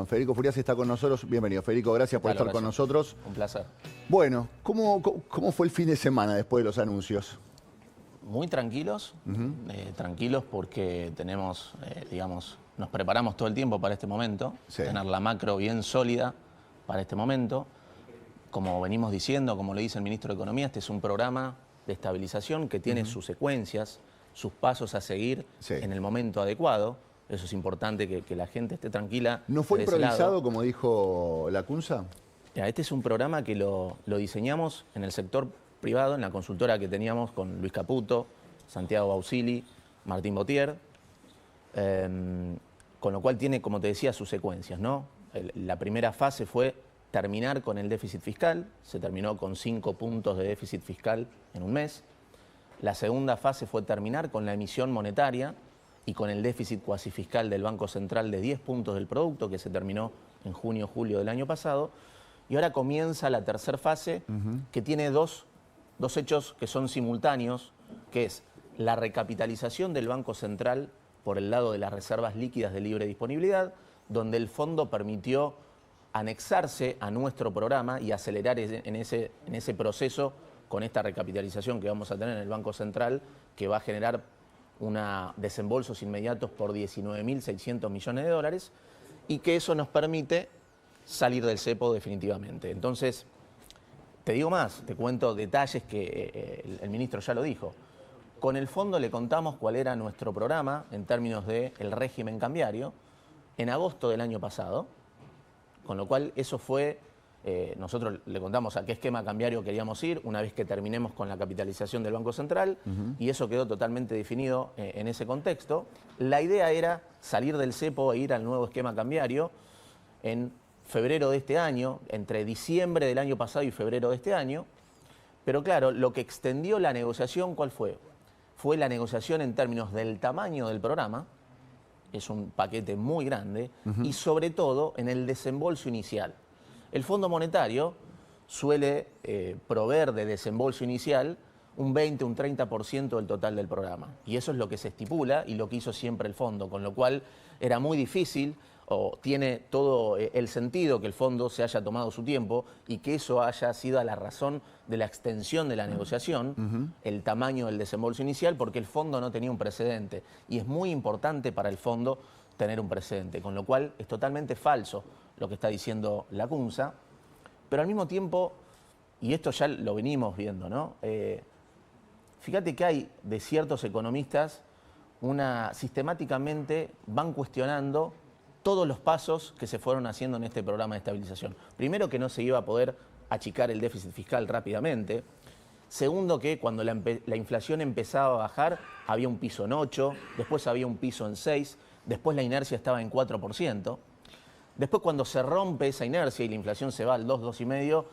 Federico Furiasi está con nosotros. Bienvenido, Federico. Gracias por estar con nosotros. Un placer. Bueno, ¿cómo fue el fin de semana después de los anuncios? Muy tranquilos, tranquilos porque tenemos, digamos, nos preparamos todo el tiempo para este momento, tener la macro bien sólida para este momento. Como venimos diciendo, como le dice el ministro de Economía, este es un programa de estabilización que tiene sus secuencias, sus pasos a seguir en el momento adecuado. Eso es importante, que la gente esté tranquila. ¿No fue improvisado, como dijo Lacunza? Este es un programa que lo diseñamos en el sector privado, en la consultora que teníamos con Luis Caputo, Santiago Bausili, Martín Botier, con lo cual tiene, como te decía, sus secuencias, ¿no? La primera fase fue terminar con el déficit fiscal, se terminó con 5 puntos de déficit fiscal en un mes. La segunda fase fue terminar con la emisión monetaria y con el déficit cuasi fiscal del Banco Central de 10 puntos del producto, que se terminó en junio-julio del año pasado. Y ahora comienza la tercera fase, que tiene dos hechos que son simultáneos, que es la recapitalización del Banco Central por el lado de las reservas líquidas de libre disponibilidad, donde el fondo permitió anexarse a nuestro programa y acelerar en ese proceso con esta recapitalización que vamos a tener en el Banco Central, que va a generar desembolsos inmediatos por 19.600 millones de dólares, y que eso nos permite salir del cepo definitivamente. Entonces, te digo más, te cuento detalles que el ministro ya lo dijo. Con el fondo le contamos cuál era nuestro programa en términos del régimen cambiario en agosto del año pasado, con lo cual eso fue, nosotros le contamos a qué esquema cambiario queríamos ir una vez que terminemos con la capitalización del Banco Central, y eso quedó totalmente definido en ese contexto. La idea era salir del cepo e ir al nuevo esquema cambiario en febrero de este año, entre diciembre del año pasado y febrero de este año. Pero claro, lo que extendió la negociación, ¿cuál fue? Fue la negociación en términos del tamaño del programa, es un paquete muy grande, y sobre todo en el desembolso inicial. El Fondo Monetario suele proveer de desembolso inicial un 20, un 30% del total del programa. Y eso es lo que se estipula y lo que hizo siempre el fondo, con lo cual era muy difícil, o tiene todo el sentido que el fondo se haya tomado su tiempo y que eso haya sido a la razón de la extensión de la negociación, el tamaño del desembolso inicial, porque el fondo no tenía un precedente. Y es muy importante para el fondo tener un precedente, con lo cual es totalmente falso lo que está diciendo Lacunza, pero al mismo tiempo, y esto ya lo venimos viendo, ¿no? Fíjate que hay de ciertos economistas sistemáticamente van cuestionando todos los pasos que se fueron haciendo en este programa de estabilización. Primero, que no se iba a poder achicar el déficit fiscal rápidamente. Segundo, que cuando la inflación empezaba a bajar, había un piso en 8, después había un piso en 6, después la inercia estaba en 4%. Después, cuando se rompe esa inercia y la inflación se va al 2, 2,5,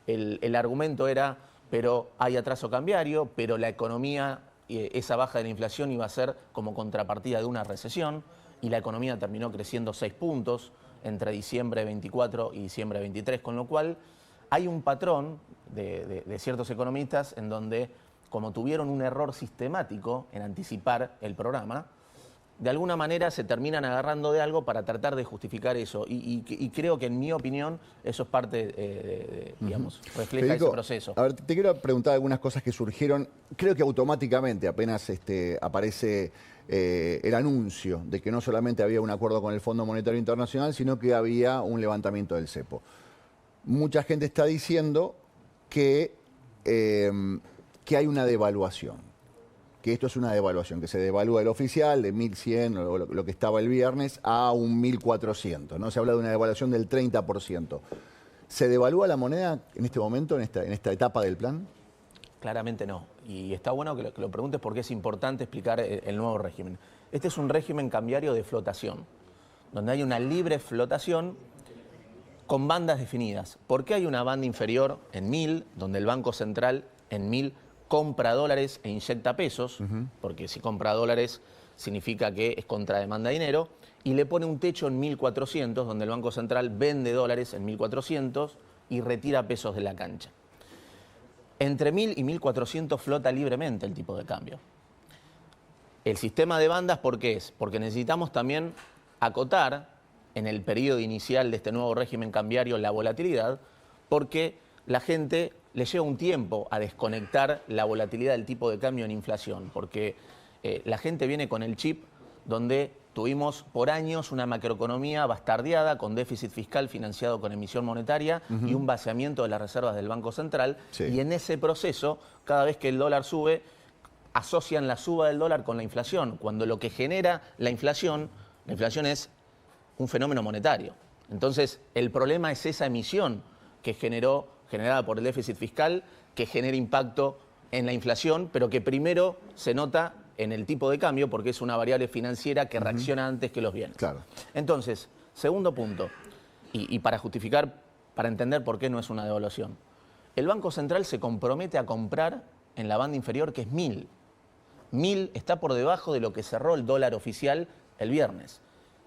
el argumento era, pero hay atraso cambiario, pero la economía, esa baja de la inflación iba a ser como contrapartida de una recesión, y la economía terminó creciendo 6 puntos entre diciembre 24 y diciembre 23, con lo cual hay un patrón de ciertos economistas en donde, como tuvieron un error sistemático en anticipar el programa, de alguna manera se terminan agarrando de algo para tratar de justificar eso. Y creo que, en mi opinión, eso es parte, digamos, refleja Federico, ese proceso. A ver, te quiero preguntar algunas cosas que surgieron, creo que automáticamente, apenas aparece el anuncio de que no solamente había un acuerdo con el Fondo Monetario Internacional, sino que había un levantamiento del cepo. Mucha gente está diciendo que hay una devaluación. Que esto es una devaluación, que se devalúa el oficial de 1.100, o lo que estaba el viernes, a un 1.400, ¿no? Se habla de una devaluación del 30%. ¿Se devalúa la moneda en este momento, en esta etapa del plan? Claramente no. Y está bueno que lo preguntes, porque es importante explicar el nuevo régimen. Este es un régimen cambiario de flotación, donde hay una libre flotación con bandas definidas. ¿Por qué hay una banda inferior en 1.000, donde el Banco Central en 1.000 compra dólares e inyecta pesos? Porque si compra dólares significa que es contra demanda de dinero, y le pone un techo en 1.400, donde el Banco Central vende dólares en 1.400 y retira pesos de la cancha. Entre 1.000 y 1.400 flota libremente el tipo de cambio. El sistema de bandas, ¿por qué es? Porque necesitamos también acotar en el periodo inicial de este nuevo régimen cambiario la volatilidad, porque la gente le lleva un tiempo a desconectar la volatilidad del tipo de cambio en inflación, porque la gente viene con el chip donde tuvimos por años una macroeconomía bastardeada con déficit fiscal financiado con emisión monetaria y un vaciamiento de las reservas del Banco Central. Sí. Y en ese proceso, cada vez que el dólar sube, asocian la suba del dólar con la inflación, cuando lo que genera la inflación es un fenómeno monetario. Entonces, el problema es esa emisión que generada por el déficit fiscal, que genera impacto en la inflación, pero que primero se nota en el tipo de cambio, porque es una variable financiera que reacciona antes que los bienes. Claro. Entonces, segundo punto, y para justificar, para entender por qué no es una devaluación. El Banco Central se compromete a comprar en la banda inferior, que es 1.000. 1.000 está por debajo de lo que cerró el dólar oficial el viernes.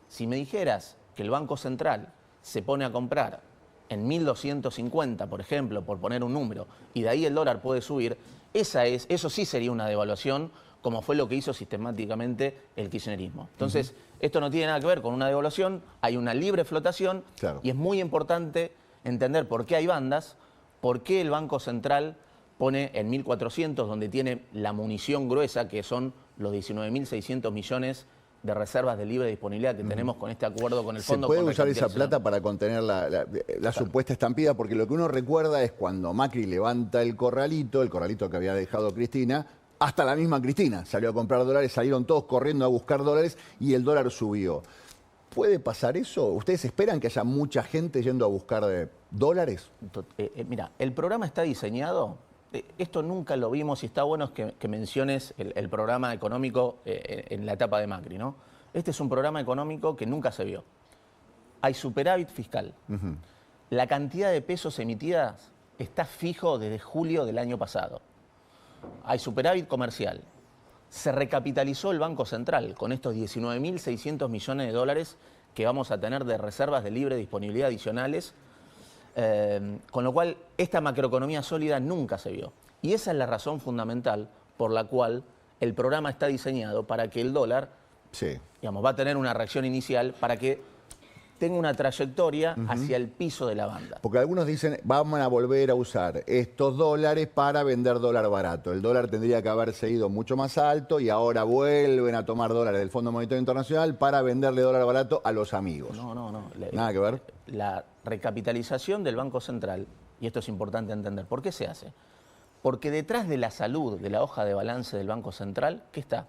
Si me dijeras que el Banco Central se pone a comprar en 1.250, por ejemplo, por poner un número, y de ahí el dólar puede subir, eso sí sería una devaluación, como fue lo que hizo sistemáticamente el kirchnerismo. Entonces, esto no tiene nada que ver con una devaluación, hay una libre flotación, Claro. y es muy importante entender por qué hay bandas, por qué el Banco Central pone en 1.400, donde tiene la munición gruesa, que son los 19.600 millones de reservas de libre disponibilidad que tenemos con este acuerdo con el ¿Se fondo. puede con usar esa recapitalización. plata para contener la supuesta estampida? Porque lo que uno recuerda es cuando Macri levanta el corralito que había dejado Cristina, hasta la misma Cristina salió a comprar dólares, salieron todos corriendo a buscar dólares y el dólar subió. ¿Puede pasar eso? ¿Ustedes esperan que haya mucha gente yendo a buscar dólares? Mira, el programa está diseñado, esto nunca lo vimos y está bueno que menciones el programa económico en la etapa de Macri, ¿no? Este es un programa económico que nunca se vio. Hay superávit fiscal. La cantidad de pesos emitidas está fijo desde julio del año pasado. Hay superávit comercial. Se recapitalizó el Banco Central con estos 19.600 millones de dólares que vamos a tener de reservas de libre disponibilidad adicionales, con lo cual esta macroeconomía sólida nunca se vio. Y esa es la razón fundamental por la cual el programa está diseñado para que el dólar, Sí. digamos, va a tener una reacción inicial para que tenga una trayectoria hacia el piso de la banda. Porque algunos dicen, vamos a volver a usar estos dólares para vender dólar barato. El dólar tendría que haberse ido mucho más alto y ahora vuelven a tomar dólares del Fondo Monetario Internacional para venderle dólar barato a los amigos. No. Nada que ver. La recapitalización del Banco Central, y esto es importante entender, ¿por qué se hace? Porque detrás de la salud de la hoja de balance del Banco Central, ¿qué está?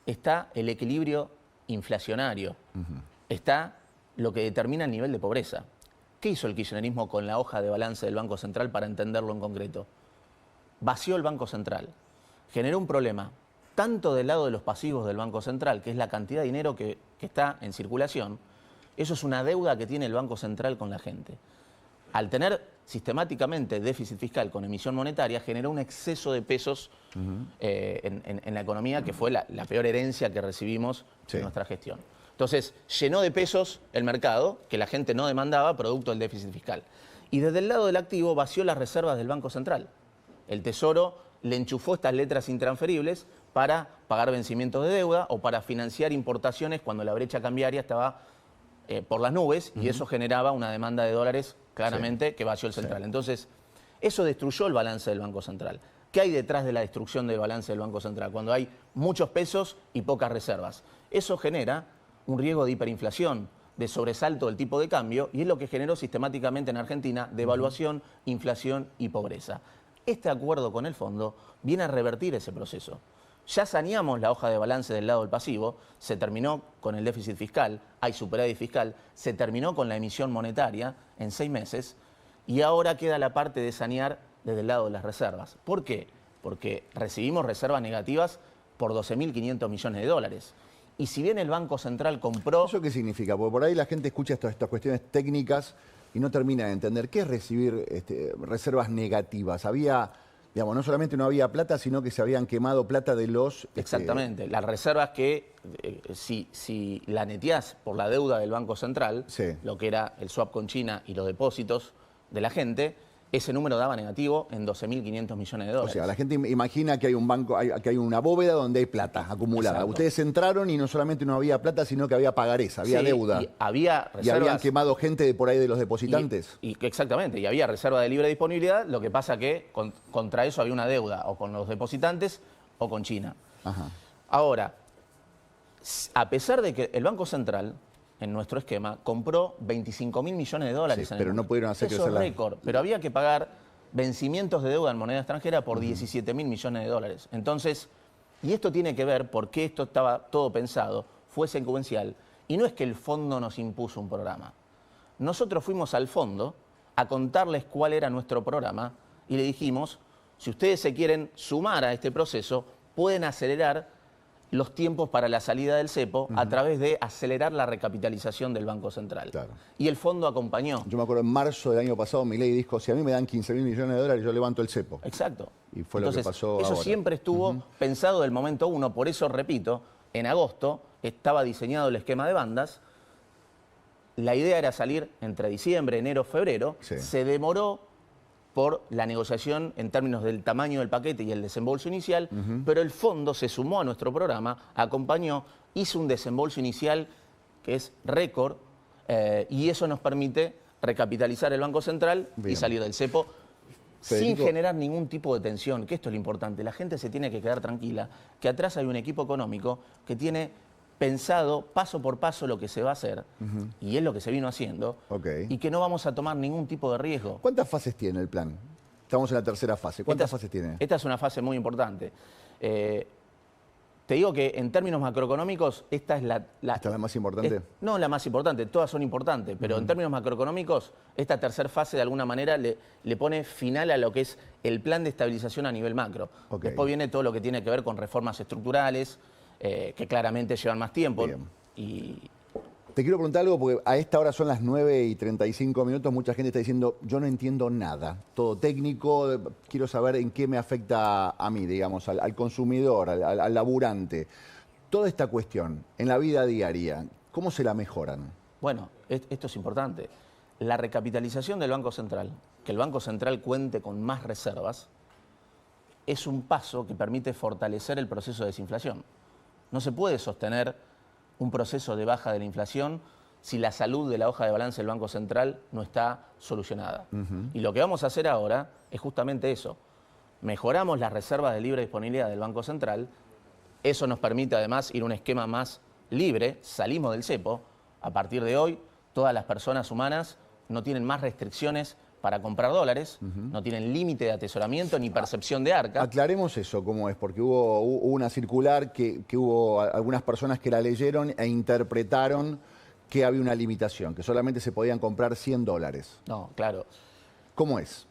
Está el equilibrio inflacionario, está lo que determina el nivel de pobreza. ¿Qué hizo el kirchnerismo con la hoja de balance del Banco Central para entenderlo en concreto? Vació el Banco Central, generó un problema tanto del lado de los pasivos del Banco Central, que es la cantidad de dinero que está en circulación. Eso es una deuda que tiene el Banco Central con la gente. Al tener sistemáticamente déficit fiscal con emisión monetaria, generó un exceso de pesos en la economía, que fue la peor herencia que recibimos en nuestra gestión. Entonces, llenó de pesos el mercado, que la gente no demandaba, producto del déficit fiscal. Y desde el lado del activo vació las reservas del Banco Central. El Tesoro le enchufó estas letras intransferibles para pagar vencimientos de deuda o para financiar importaciones cuando la brecha cambiaria estaba por las nubes, y eso generaba una demanda de dólares claramente que vació el central. Entonces, eso destruyó el balance del Banco Central. ¿Qué hay detrás de la destrucción del balance del Banco Central? Cuando hay muchos pesos y pocas reservas. Eso genera un riesgo de hiperinflación, de sobresalto del tipo de cambio, y es lo que generó sistemáticamente en Argentina devaluación, inflación y pobreza. Este acuerdo con el fondo viene a revertir ese proceso. Ya saneamos la hoja de balance del lado del pasivo, se terminó con el déficit fiscal, hay superávit fiscal, se terminó con la emisión monetaria en 6 meses, y ahora queda la parte de sanear desde el lado de las reservas. ¿Por qué? Porque recibimos reservas negativas por 12.500 millones de dólares. Y si bien el Banco Central compró... ¿Eso qué significa? Porque por ahí la gente escucha estas cuestiones técnicas y no termina de entender. ¿Qué es recibir reservas negativas? Había, digamos, no solamente no había plata, sino que se habían quemado plata de los... Exactamente. Las reservas que, si la neteás por la deuda del Banco Central, lo que era el swap con China y los depósitos de la gente, ese número daba negativo en 12.500 millones de O dólares. sea, la gente imagina que hay un banco, que hay una bóveda donde hay plata acumulada. Exacto. Ustedes entraron y no solamente no había plata, sino que había pagarés, había Sí, deuda. y había reservas. Y habían quemado gente de por ahí de los depositantes. Exactamente, y había reserva de libre disponibilidad, lo que pasa que contra eso había una deuda, o con los depositantes o con China. Ajá. Ahora, a pesar de que el Banco Central, en nuestro esquema, compró 25.000 millones de dólares Sí, en el pero no mundo. pudieron hacer Eso crecer es la- récord, pero había que pagar vencimientos de deuda en moneda extranjera por 17.000 millones de dólares. Entonces, y esto tiene que ver por qué esto estaba todo pensado, fue secuencial, y no es que el fondo nos impuso un programa. Nosotros fuimos al fondo a contarles cuál era nuestro programa y le dijimos, si ustedes se quieren sumar a este proceso, pueden acelerar los tiempos para la salida del cepo a través de acelerar la recapitalización del Banco Central. Claro. Y el fondo acompañó. Yo me acuerdo en marzo del año pasado, Milei dijo, si a mí me dan 15.000 millones de dólares, yo levanto el cepo. Exacto. Y fue lo que pasó Eso ahora. siempre estuvo pensado del momento uno. Por eso, repito, en agosto estaba diseñado el esquema de bandas. La idea era salir entre diciembre, enero, febrero. Sí. Se demoró por la negociación en términos del tamaño del paquete y el desembolso inicial, pero el fondo se sumó a nuestro programa, acompañó, hizo un desembolso inicial que es récord, y eso nos permite recapitalizar el Banco Central Bien. y salir del cepo sin Federico. generar ningún tipo de tensión, que esto es lo importante. La gente se tiene que quedar tranquila, que atrás hay un equipo económico que tiene pensado paso por paso lo que se va a hacer, y es lo que se vino haciendo, Ok. y que no vamos a tomar ningún tipo de riesgo. ¿Cuántas fases tiene el plan? Estamos en la tercera fase. ¿Cuántas Esta es- fases tiene? Esta es una fase muy importante. Te digo que en términos macroeconómicos, esta es ¿Esta es la más importante? no la más importante, todas son importantes, pero en términos macroeconómicos, esta tercera fase de alguna manera le pone final a lo que es el plan de estabilización a nivel macro. Ok. Después viene todo lo que tiene que ver con reformas estructurales, que claramente llevan más tiempo. Bien. Y Te quiero preguntar algo, porque a esta hora son las 9:35, mucha gente está diciendo, yo no entiendo nada, todo técnico, quiero saber en qué me afecta a mí, digamos, al consumidor, al laburante. Toda esta cuestión, en la vida diaria, ¿cómo se la mejoran? bueno, esto es importante. La recapitalización del Banco Central, que el Banco Central cuente con más reservas, es un paso que permite fortalecer el proceso de desinflación. No se puede sostener un proceso de baja de la inflación si la salud de la hoja de balance del Banco Central no está solucionada. Y lo que vamos a hacer ahora es justamente eso. Mejoramos las reservas de libre disponibilidad del Banco Central. Eso nos permite además ir a un esquema más libre. Salimos del cepo. A partir de hoy, todas las personas humanas no tienen más restricciones para comprar dólares, no tienen límite de atesoramiento ni percepción de arca. Aclaremos eso, cómo es, porque hubo una circular que hubo algunas personas que la leyeron e interpretaron que había una limitación, que solamente se podían comprar $100. No, claro. ¿Cómo es?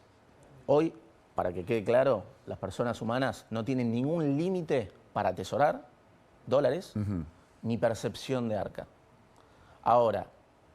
Hoy, para que quede claro, las personas humanas no tienen ningún límite para atesorar dólares ni percepción de arca. Ahora,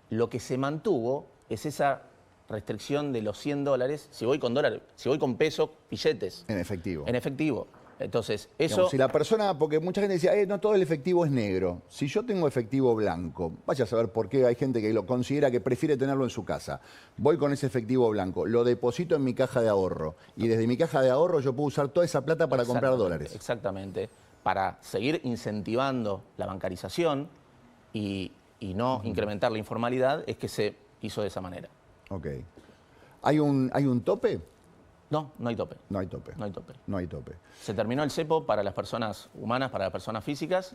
lo que se mantuvo es esa restricción de los $100 si voy con dólares, si voy con pesos, billetes, En efectivo. en efectivo. Entonces, eso... Digamos, si la persona, porque mucha gente decía, no todo el efectivo es negro. Si yo tengo efectivo blanco, vaya a saber por qué hay gente que lo considera que prefiere tenerlo en su casa. Voy con ese efectivo blanco, lo deposito en mi caja de ahorro y desde mi caja de ahorro yo puedo usar toda esa plata para comprar Exactamente, dólares. Exactamente. Para seguir incentivando la bancarización y no incrementar la informalidad, es que se hizo de esa manera. Ok. ¿Hay un tope? No, no hay tope. No hay tope. No hay tope. No hay tope. Se terminó el cepo para las personas humanas, para las personas físicas,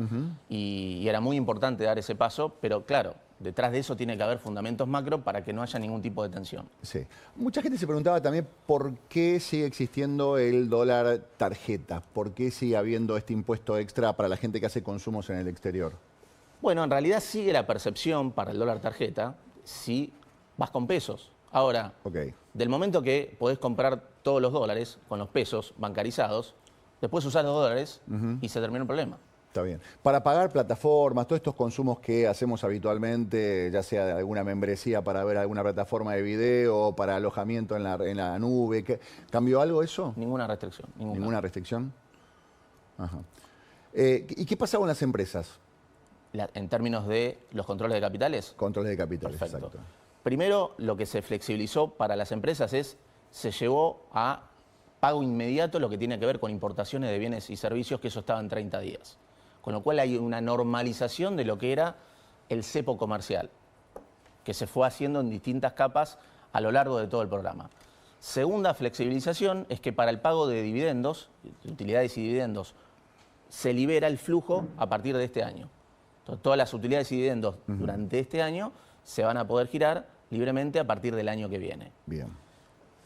y era muy importante dar ese paso, pero claro, detrás de eso tiene que haber fundamentos macro para que no haya ningún tipo de tensión. Sí. Mucha gente se preguntaba también por qué sigue existiendo el dólar tarjeta, por qué sigue habiendo este impuesto extra para la gente que hace consumos en el exterior. Bueno, en realidad sigue la percepción para el dólar tarjeta si vas con pesos. Ahora, Ok. del momento que podés comprar todos los dólares con los pesos bancarizados, después usás los dólares y se termina el problema. Está bien. Para pagar plataformas, todos estos consumos que hacemos habitualmente, ya sea de alguna membresía para ver alguna plataforma de video, para alojamiento en la nube, ¿cambió algo eso? Ninguna restricción. ¿Ninguna restricción? Ajá. ¿Y qué pasa con las empresas? En términos de los controles de capitales, Controles de capitales, perfecto. exacto. Primero, lo que se flexibilizó para las empresas es se llevó a pago inmediato lo que tiene que ver con importaciones de bienes y servicios, que eso estaba en 30 días. Con lo cual hay una normalización de lo que era el cepo comercial, que se fue haciendo en distintas capas a lo largo de todo el programa. Segunda flexibilización es que para el pago de dividendos, de utilidades y dividendos, se libera el flujo a partir de este año. Entonces, todas las utilidades y dividendos durante este año se van a poder girar libremente a partir del año que viene. Bien.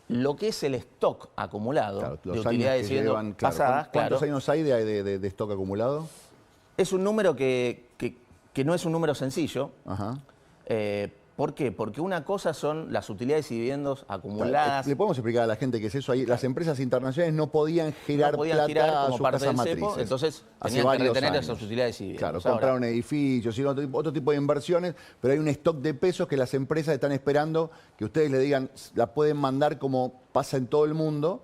Lo que es el stock acumulado Claro, de utilidades y dividendos pasadas, ¿Cuántos años hay de stock acumulado? es un número que no es un número sencillo. Ajá. ¿Por qué? Porque una cosa son las utilidades y dividendos acumuladas. ¿Le podemos explicar a la gente qué es eso? Ahí, las empresas internacionales no podían girar plata a como sus parte casas del cepo, matrices. entonces Hace tenían que varios retener años. esas utilidades y dividendos. Claro, Ahora, compraron edificios y otro tipo de inversiones, pero hay un stock de pesos que las empresas están esperando que ustedes le digan, la pueden mandar como pasa en todo el mundo,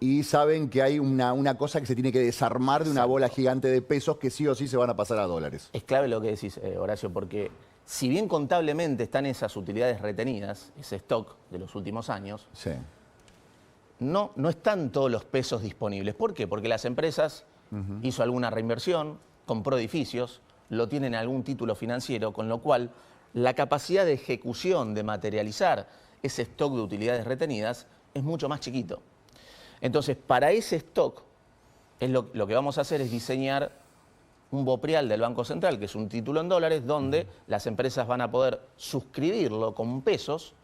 y saben que hay una cosa que se tiene que desarmar de una bola gigante de pesos que sí o sí se van a pasar a dólares. es clave lo que decís, Horacio, porque si bien contablemente están esas utilidades retenidas, ese stock de los últimos años, Sí. no están todos los pesos disponibles. ¿Por qué? Porque las empresas hizo alguna reinversión, compró edificios, lo tienen en algún título financiero, con lo cual la capacidad de ejecución, de materializar ese stock de utilidades retenidas es mucho más chiquito. Entonces, para ese stock, lo que vamos a hacer es diseñar un BOPREAL del Banco Central, que es un título en dólares, donde las empresas van a poder suscribirlo con pesos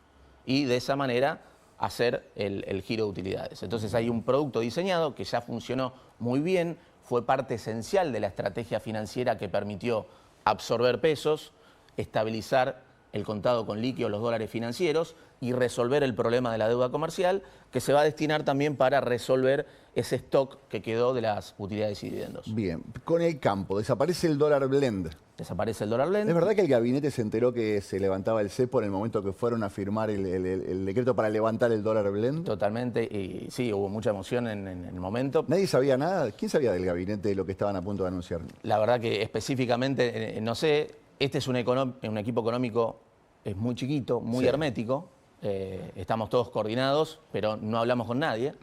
y de esa manera hacer el giro de utilidades. Entonces hay un producto diseñado que ya funcionó muy bien, fue parte esencial de la estrategia financiera que permitió absorber pesos, estabilizar el contado con líquido, los dólares financieros, y resolver el problema de la deuda comercial, que se va a destinar también para resolver ese stock que quedó de las utilidades y dividendos. Bien, con el campo, desaparece el dólar blend. Desaparece el dólar blend. ¿Es verdad que el gabinete se enteró que se levantaba el cepo en el momento que fueron a firmar el decreto para levantar el dólar blend? Totalmente, y sí, hubo mucha emoción en el momento. ¿Nadie sabía nada? ¿Quién sabía del gabinete de lo que estaban a punto de anunciar? La verdad que específicamente, no sé, este es un equipo económico es muy chiquito, muy Sí. hermético. Estamos todos coordinados, pero no hablamos con nadie.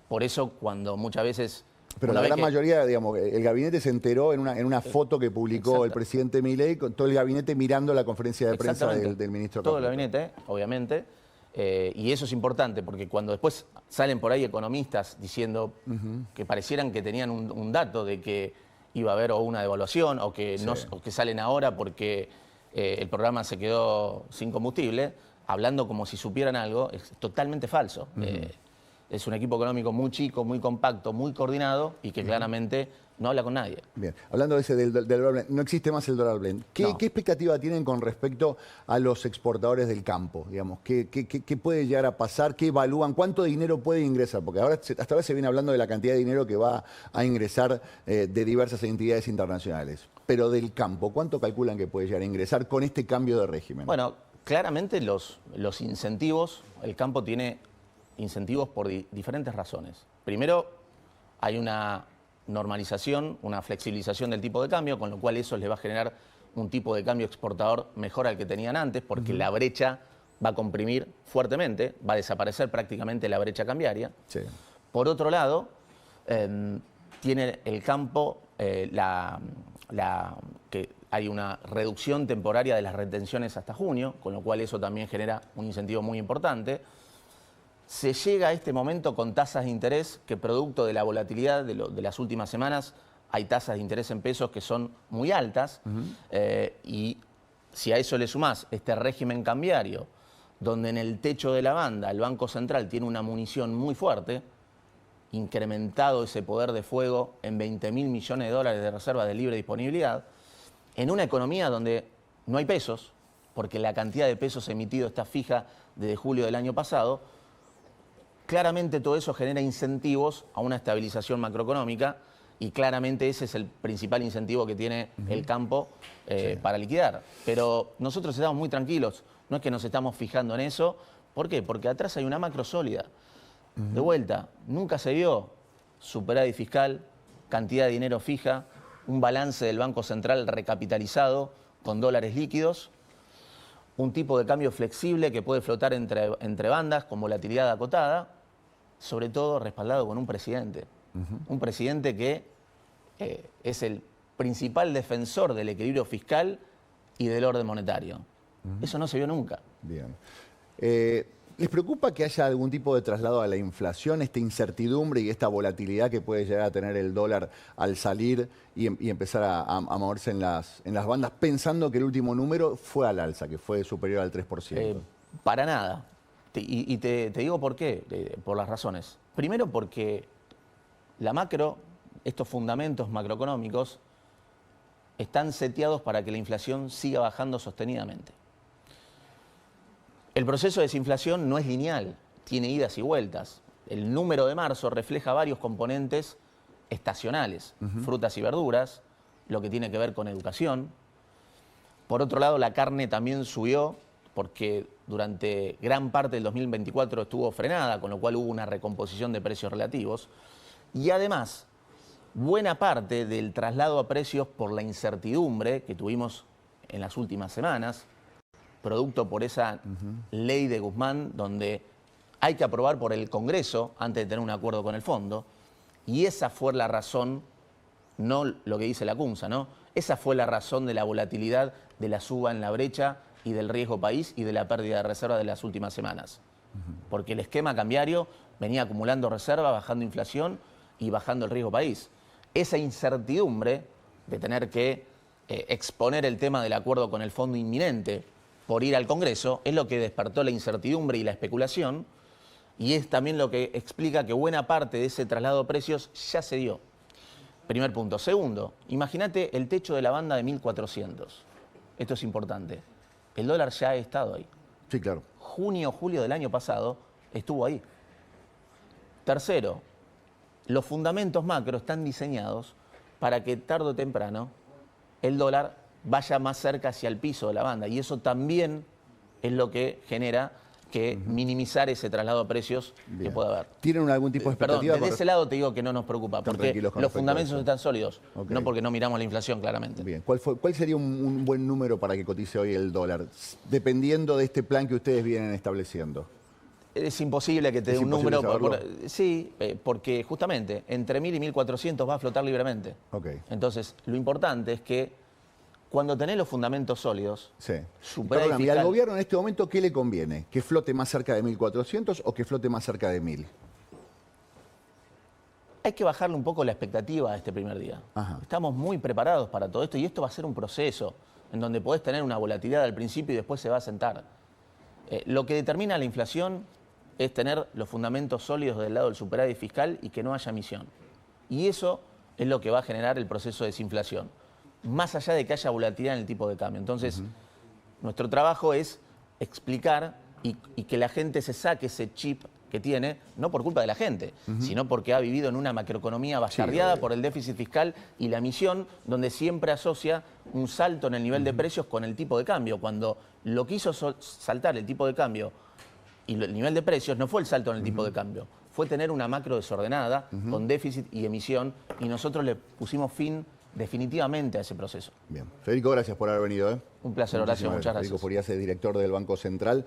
Por eso, cuando muchas veces... Pero una la vez gran que- mayoría, digamos, el gabinete se enteró en una foto que publicó Exacto. el presidente Milei, con todo el gabinete mirando la conferencia de prensa Exactamente. del ministro Todo el Caputo. gabinete, obviamente. Y eso es importante, porque cuando después salen por ahí economistas diciendo que parecieran que tenían un dato de que iba a haber o una devaluación o que, o que salen ahora porque el programa se quedó sin combustible, hablando como si supieran algo, es totalmente falso. Es un equipo económico muy chico, muy compacto, muy coordinado y que claramente no habla con nadie. Bien, hablando de ese del dólar blend, no existe más el dólar blend. ¿Qué No. expectativa tienen con respecto a los exportadores del campo? Digamos, ¿qué puede llegar a pasar? ¿Qué evalúan? ¿Cuánto dinero puede ingresar? Porque hasta ahora se viene hablando de la cantidad de dinero que va a ingresar de diversas entidades internacionales. Pero del campo, ¿cuánto calculan que puede llegar a ingresar con este cambio de régimen? Bueno, claramente los incentivos, el campo tiene incentivos por diferentes razones. Primero, hay una normalización, una flexibilización del tipo de cambio, con lo cual eso le va a generar un tipo de cambio exportador mejor al que tenían antes, porque la brecha va a comprimir fuertemente, va a desaparecer prácticamente la brecha cambiaria. Sí. Por otro lado, tiene el campo que hay una reducción temporaria de las retenciones hasta junio, con lo cual eso también genera un incentivo muy importante. Se llega a este momento con tasas de interés que, producto de la volatilidad de las últimas semanas, hay tasas de interés en pesos que son muy altas. Y si a eso le sumás este régimen cambiario, donde en el techo de la banda el Banco Central tiene una munición muy fuerte, incrementado ese poder de fuego en 20.000 millones de dólares de reservas de libre disponibilidad, en una economía donde no hay pesos, porque la cantidad de pesos emitidos está fija desde julio del año pasado, claramente todo eso genera incentivos a una estabilización macroeconómica y claramente ese es el principal incentivo que tiene el campo para liquidar. Pero nosotros estamos muy tranquilos, no es que nos estamos fijando en eso. ¿Por qué? Porque atrás hay una macro sólida. De vuelta, nunca se vio superávit fiscal, cantidad de dinero fija, un balance del Banco Central recapitalizado con dólares líquidos, un tipo de cambio flexible que puede flotar entre bandas con volatilidad acotada sobre todo respaldado con un presidente. Un presidente que es el principal defensor del equilibrio fiscal y del orden monetario. Eso no se vio nunca. Bien. ¿Les preocupa que haya algún tipo de traslado a la inflación, esta incertidumbre y esta volatilidad que puede llegar a tener el dólar al salir y empezar a moverse en las bandas, pensando que el último número fue al alza, que fue superior al 3%? Para nada. Te digo por qué, por las razones. Primero porque la macro, estos fundamentos macroeconómicos, están seteados para que la inflación siga bajando sostenidamente. El proceso de desinflación no es lineal, tiene idas y vueltas. El número de marzo refleja varios componentes estacionales, frutas y verduras, lo que tiene que ver con educación. Por otro lado, la carne también subió porque durante gran parte del 2024 estuvo frenada, con lo cual hubo una recomposición de precios relativos. Y además, buena parte del traslado a precios por la incertidumbre que tuvimos en las últimas semanas, producto por esa ley de Guzmán, donde hay que aprobar por el Congreso antes de tener un acuerdo con el fondo, y esa fue la razón, no lo que dice la CUNSA, ¿no? Esa fue la razón de la volatilidad, de la suba en la brecha y del riesgo país y de la pérdida de reserva de las últimas semanas. Porque el esquema cambiario venía acumulando reserva, bajando inflación y bajando el riesgo país. Esa incertidumbre de tener que exponer el tema del acuerdo con el fondo inminente por ir al Congreso es lo que despertó la incertidumbre y la especulación, y es también lo que explica que buena parte de ese traslado de precios ya se dio. Primer punto. Segundo, imagínate el techo de la banda de 1.400. Esto es importante. El dólar ya ha estado ahí. Sí, claro. Junio, julio del año pasado estuvo ahí. Tercero, los fundamentos macro están diseñados para que tarde o temprano el dólar vaya más cerca hacia el piso de la banda, y eso también es lo que genera que minimizar ese traslado a precios que pueda haber. ¿Tienen algún tipo de expectativa? Perdón, desde ese lado te digo que no nos preocupa, porque los fundamentos están sólidos, Okay. no porque no miramos la inflación claramente. Bien, ¿cuál sería un buen número para que cotice hoy el dólar, dependiendo de este plan que ustedes vienen estableciendo? Es imposible que te dé un número. Sí, porque justamente entre 1.000 y 1.400 va a flotar libremente. Okay. Entonces, lo importante es que cuando tenés los fundamentos sólidos, sí. superávit Perdóname, al gobierno en este momento, ¿qué le conviene? ¿Que flote más cerca de 1.400 o que flote más cerca de 1.000? Hay que bajarle un poco la expectativa a este primer día. Estamos muy preparados para todo esto, y esto va a ser un proceso en donde podés tener una volatilidad al principio y después se va a sentar. Lo que determina la inflación es tener los fundamentos sólidos del lado del superávit fiscal y que no haya emisión. Y eso es lo que va a generar el proceso de desinflación, más allá de que haya volatilidad en el tipo de cambio. Entonces, nuestro trabajo es explicar y que la gente se saque ese chip que tiene, no por culpa de la gente, sino porque ha vivido en una macroeconomía bastardeada por el déficit fiscal y la emisión, donde siempre asocia un salto en el nivel de precios con el tipo de cambio, cuando lo que hizo saltar el tipo de cambio y el nivel de precios no fue el salto en el tipo de cambio, fue tener una macro desordenada con déficit y emisión, y nosotros le pusimos fin definitivamente a ese proceso. Bien. Federico, gracias por haber venido. Un placer, Horacio, muchas gracias. Federico Furias es director del Banco Central.